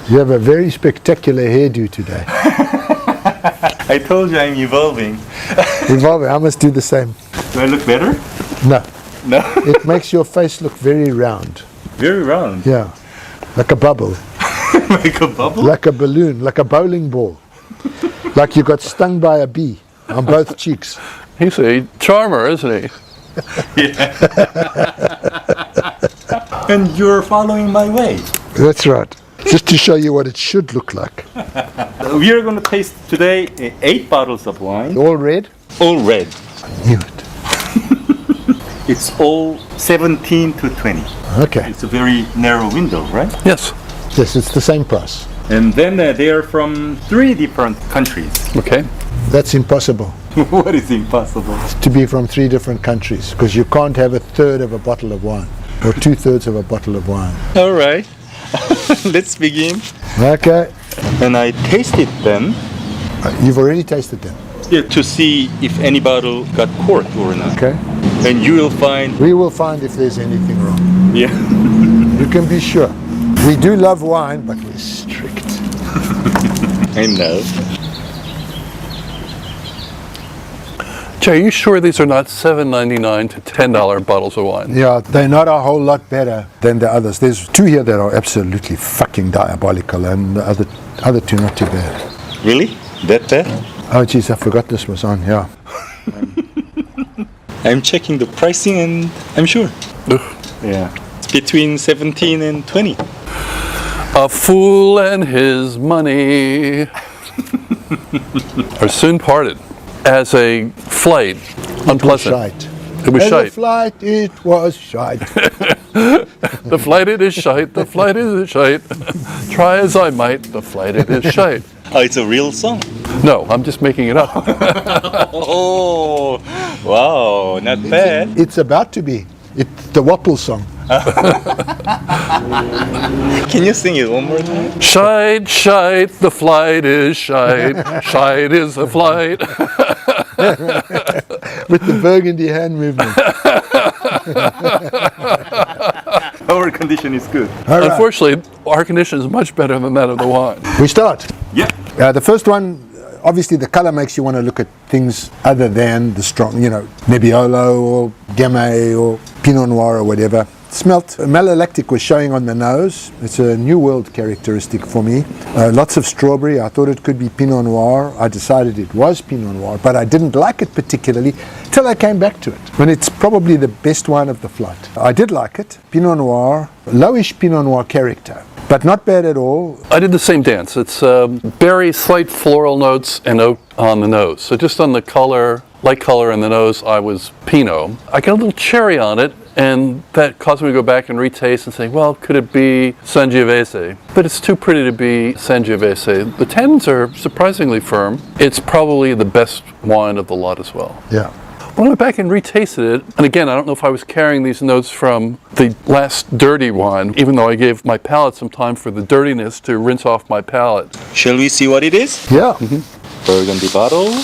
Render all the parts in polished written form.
You have a very spectacular hairdo today. I told you I'm evolving. Evolving, I must do the same. Do I look better? No. No? It makes your face look very round. Very round. Yeah. Like a bubble. Like a bubble? Like a balloon, like a bowling ball. Like you got stung by a bee on both cheeks. He's a charmer, isn't he? Yeah. And you're following my way. That's right. Just to show you what it should look like. We are going to taste today 8 bottles of wine. All red? All red. I knew it. It's all 17 to 20. Okay. It's a very narrow window, right? Yes. Yes, it's the same price. And then they are from 3 different countries. Okay. That's impossible. What is impossible? To be from 3 different countries, because you can't have a third of a bottle of wine or 2/3 of a bottle of wine. All right. Let's begin. Okay. And I taste it then. You've already tasted them. Yeah, to see if any bottle got corked or not. Okay. And you will find. We will find if there's anything wrong. Yeah. You can be sure. We do love wine, but we're strict. I know. Jay, are you sure these are not $7.99 to $10 bottles of wine? Yeah, they're not a whole lot better than the others. There's 2 here that are absolutely fucking diabolical, and the other 2 not too bad. Really? That bad? Oh, geez, I forgot this was on. Yeah. I'm checking the pricing and I'm sure. Ugh. Yeah. It's between 17 and 20. A fool and his money are soon parted. As a flight, unpleasant. It was As shite. a flight, it was shite. The flight it is shite, the flight it is shite. Try as I might, the flight it is shite. Oh, it's a real song. No, I'm just making it up. Oh, wow, not bad. It's about to be. It's the Wapple song. Can you sing it one more time? Shite, shite, the flight is shite. Shite is the flight. With the burgundy hand movement. Our condition is good. All right. Unfortunately, our condition is much better than that of the wine. We start. Yeah. The first one, obviously the color makes you want to look at things other than the strong, Nebbiolo or Gamay or Pinot Noir or whatever. Smelt. Malolactic was showing on the nose. It's a New World characteristic for me. Lots of strawberry. I thought it could be Pinot Noir. I decided it was Pinot Noir, but I didn't like it particularly till I came back to it. When it's probably the best wine of the flight. I did like it. Pinot Noir, lowish Pinot Noir character, but not bad at all. I did the same dance. It's berry, slight floral notes, and oak on the nose. So just on the color, light color in the nose, I was Pinot. I got a little cherry on it, and that caused me to go back and retaste and say, well, could it be Sangiovese? But it's too pretty to be Sangiovese. The tannins are surprisingly firm. It's probably the best wine of the lot as well. Yeah. When I went back and retasted it, and again, I don't know if I was carrying these notes from the last dirty wine, even though I gave my palate some time for the dirtiness to rinse off my palate. Shall we see what it is? Yeah. Burgundy bottle.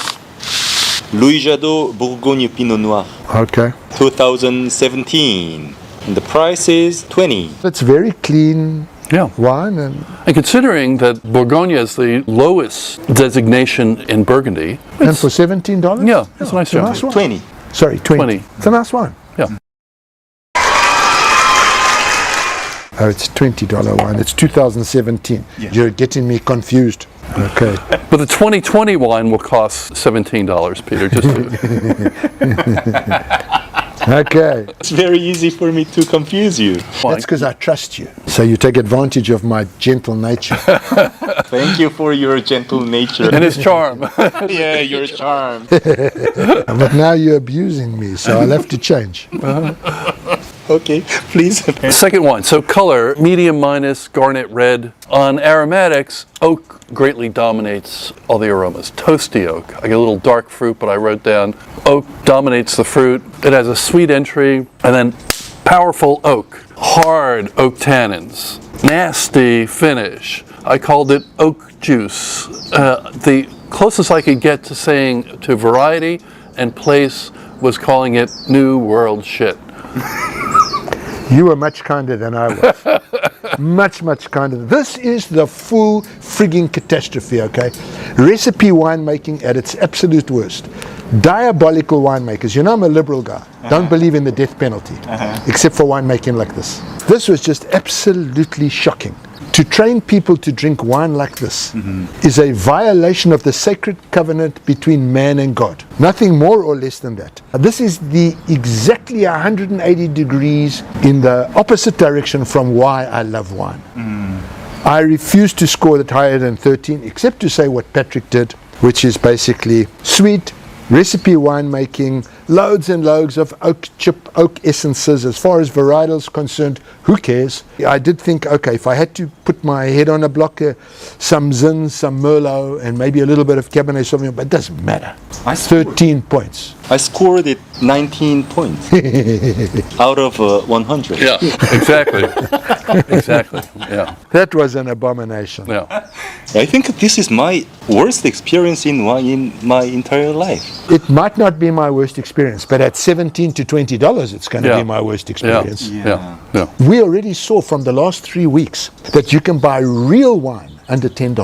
Louis Jadot Bourgogne Pinot Noir. Okay. 2017. And the price is 20. It's very clean Yeah. wine, and considering that Bourgogne is the lowest designation in Burgundy, for $17? yeah, it's a nice job. Nice wine. 20. Sorry, 20. 20. It's a nice wine. Yeah. Oh, it's $20 wine. It's 2017. Yeah. You're getting me confused. Okay. But the 2020 wine will cost $17, Peter. Just to, Okay. It's very easy for me to confuse you. That's because I trust you. So you take advantage of my gentle nature. Thank you for your gentle nature. and his charm. Yeah, your charm. But now you're abusing me, so I'll have to change. Okay, please. Second wine. So color, medium minus, garnet red. On aromatics, oak greatly dominates all the aromas. Toasty oak. I get a little dark fruit, but I wrote down oak dominates the fruit. It has a sweet entry, and then powerful oak. Hard oak tannins. Nasty finish. I called it oak juice. The closest I could get to saying to variety and place was calling it New World shit. You were much kinder than I was. Much, much kinder. This is the full frigging catastrophe, okay? Recipe winemaking at its absolute worst. Diabolical winemakers. You know I'm a liberal guy. Don't believe in the death penalty, except for winemaking like this. This was just absolutely shocking. To train people to drink wine like this is a violation of the sacred covenant between man and God. Nothing more or less than that. This is the exactly 180 degrees in the opposite direction from why I love wine. I refuse to score it higher than 13, except to say what Patrick did, which is basically sweet, recipe winemaking, loads and loads of oak essences. As far as varietals concerned, who cares? I did think, okay, if I had to put my head on a block, some Zin, some Merlot, and maybe a little bit of Cabernet Sauvignon, but it doesn't matter. 13 points. I scored it 19 points out of 100. Yeah, exactly. Exactly. Yeah. That was an abomination. Yeah. I think this is my worst experience in wine in my entire life. It might not be my worst experience, but at $17 to $20, it's going to Yeah. be my worst experience. Yeah. Yeah. We already saw from the last 3 weeks that you can buy real wine under $10.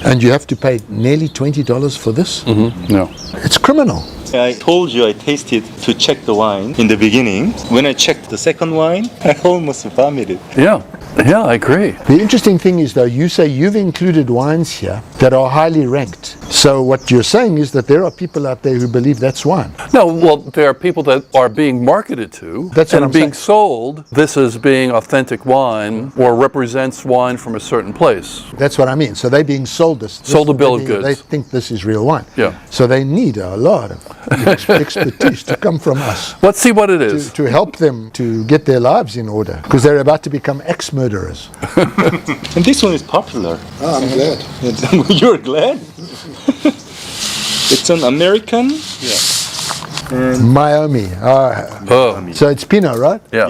And you have to pay nearly $20 for this? Yeah. It's criminal. I told you I tasted to check the wine in the beginning. When I checked the second wine, I almost vomited. Yeah. Yeah, I agree. The interesting thing is, though, you say you've included wines here that are highly ranked. So what you're saying is that there are people out there who believe that's wine. No, well, there are people that are being marketed to That's what and I'm being saying. sold this as being authentic wine or represents wine from a certain place. That's what I mean. So they're being sold this. Sold a bill of goods. They think this is real wine. Yeah. So they need a lot of expertise to come from us Let's see what it is. to help them to get their lives in order, because they're about to become ex-murderers. And this one is popular. Oh, I'm glad. You're glad? It's an American. Meiomi. Oh, So it's Pinot, right? yeah.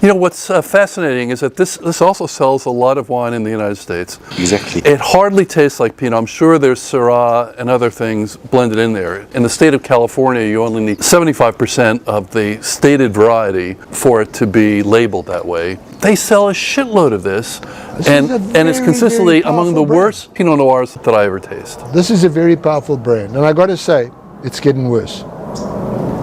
You know, what's fascinating is that this also sells a lot of wine in the United States. Exactly. It hardly tastes like Pinot. I'm sure there's Syrah and other things blended in there. In the state of California, you only need 75% of the stated variety for it to be labeled that way. They sell a shitload of this, and it's very, consistently very among the powerful brand. worst Pinot Noirs that I ever taste. This is a very powerful brand, and I got to say, it's getting worse.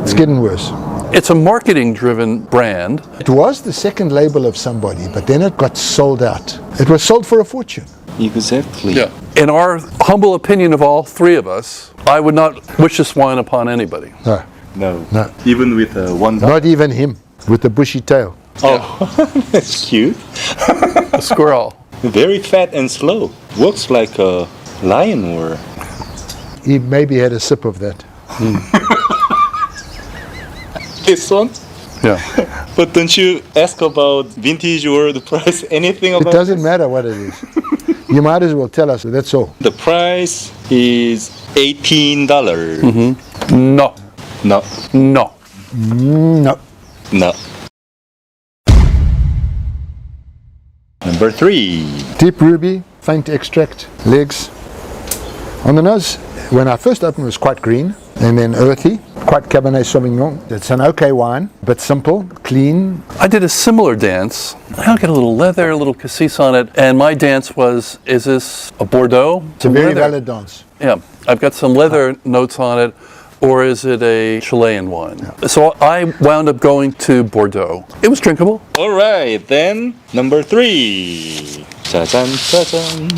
It's getting worse. It's a marketing-driven brand. It was the second label of somebody, but then it got sold out. It was sold for a fortune. Exactly. In our humble opinion of all three of us, I would not wish this wine upon anybody. No, No. No. Even with one dot. not even him with the bushy tail. Oh, that's cute. A squirrel. Very fat and slow. Looks like a lion or. He maybe had a sip of that. This one? Yeah. But don't you ask about vintage or the price, anything It about doesn't matter what it is. You might as well tell us, that's all. The price is $18. No. No, No. No. no. Number 3. Deep ruby, faint extract, legs. On the nose, when I first opened, it was quite green, and then earthy, quite Cabernet Sauvignon. It's an okay wine, but simple, clean. I did a similar dance. I'll get a little leather, a little cassis on it, and my dance was, is this a Bordeaux? It's a very valid dance. Yeah, I've got some leather notes on it, or is it a Chilean wine? So I wound up going to Bordeaux. It was drinkable. All right, then number 3. 짜잔, 짜잔.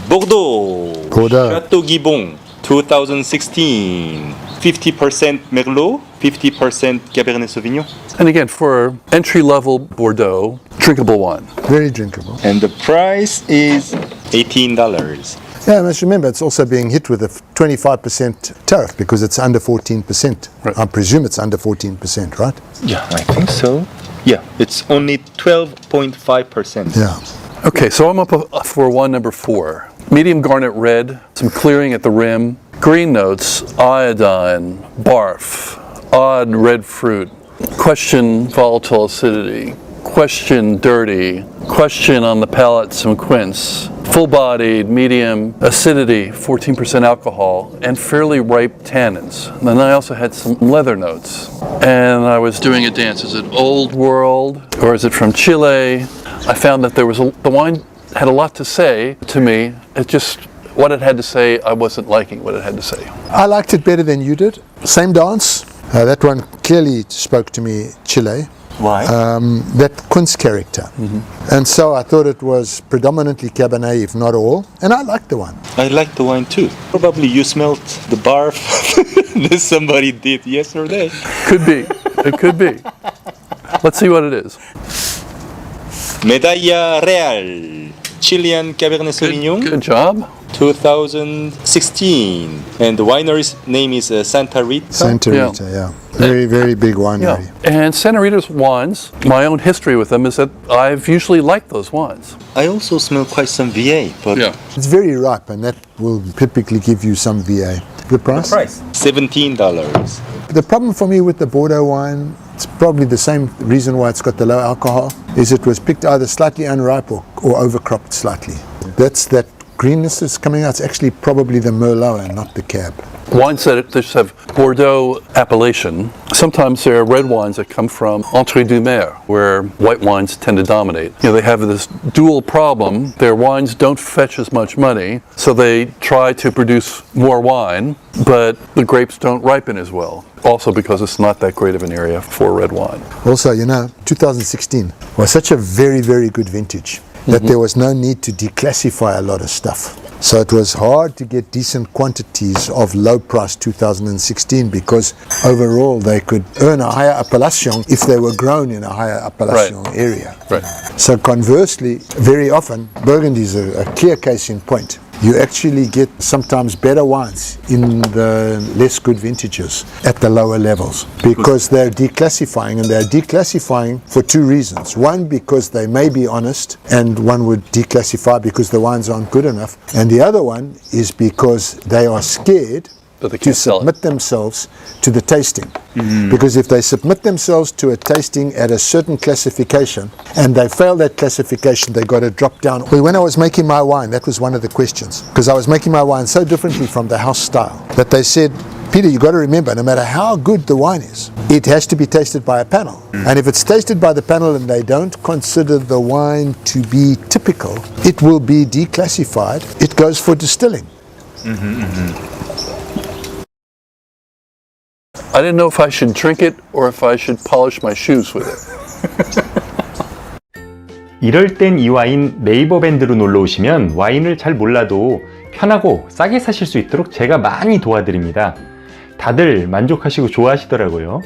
Bordeaux. Bordeaux. Chateau Guibon, 2016. 50% Merlot, 50% Cabernet Sauvignon. And again, for entry-level Bordeaux, drinkable wine. Very drinkable. And the price is $18. Yeah, I must remember, it's also being hit with a 25% tariff because it's under 14%. Right. I presume it's under 14%, right? Yeah, I think so. Yeah, it's only 12.5%. Yeah. Okay, so I'm up for wine number 4. Medium garnet red, some clearing at the rim, green notes, iodine, barf, odd red fruit, question volatile acidity. question dirty, question on the palate some quince, full-bodied, medium acidity, 14% alcohol, and fairly ripe tannins. And then I also had some leather notes. And I was doing a dance. Is it Old World or is it from Chile? I found that the wine had a lot to say to me. It just, what it had to say, I wasn't liking what it had to say. I liked it better than you did. Same dance. That one clearly spoke to me, Chile. Why? That quince character. And so I thought it was predominantly Cabernet, if not all. And I liked the one. I like the wine too. Probably you smelled the barf that somebody did yesterday. Could be. It could be. Let's see what it is. Medalla Real, Chilean Cabernet Sauvignon, Good job. 2016. And the winery's name is Santa Rita. Santa Rita, yeah. Very, very big winery. Yeah. And Santa Rita's wines, my own history with them is that I've usually liked those wines. I also smell quite some VA, but It's very ripe, and that will typically give you some VA. The price? $17. The problem for me with the Bordeaux wine, it's probably the same reason why it's got the low alcohol, is it was picked either slightly unripe or overcropped slightly. That's that greenness that's coming out. It's actually probably the Merlot and not the Cab. Wines that just have Bordeaux appellation, sometimes there are red wines that come from Entre deux Mers, where white wines tend to dominate. You know, they have this dual problem. Their wines don't fetch as much money, so they try to produce more wine, but the grapes don't ripen as well. Also because it's not that great of an area for red wine. Also, 2016 was such a very, very good vintage that there was no need to declassify a lot of stuff. So it was hard to get decent quantities of low price 2016 because overall they could earn a higher appellation if they were grown in a higher appellation area. Right. So conversely, very often, Burgundy is a clear case in point. You actually get sometimes better wines in the less good vintages at the lower levels because they're declassifying, and they're declassifying for two reasons. One, because they may be honest, and one would declassify because the wines aren't good enough. And the other one is because they are scared But they to can't sell it. submit themselves to the tasting. Because if they submit themselves to a tasting at a certain classification and they fail that classification, they got to drop down. Well, when I was making my wine, that was one of the questions, because I was making my wine so differently from the house style that they said, Peter, you got to remember, no matter how good the wine is, it has to be tasted by a panel. And if it's tasted by the panel and they don't consider the wine to be typical, it will be declassified. It goes for distilling. I didn't know if I should drink it or if I should polish my shoes with it. 이럴 땐 이 와인 네이버 밴드로 놀러 오시면 와인을 잘 몰라도 편하고 싸게 사실 수 있도록 제가 많이 도와드립니다. 다들 만족하시고 좋아하시더라고요.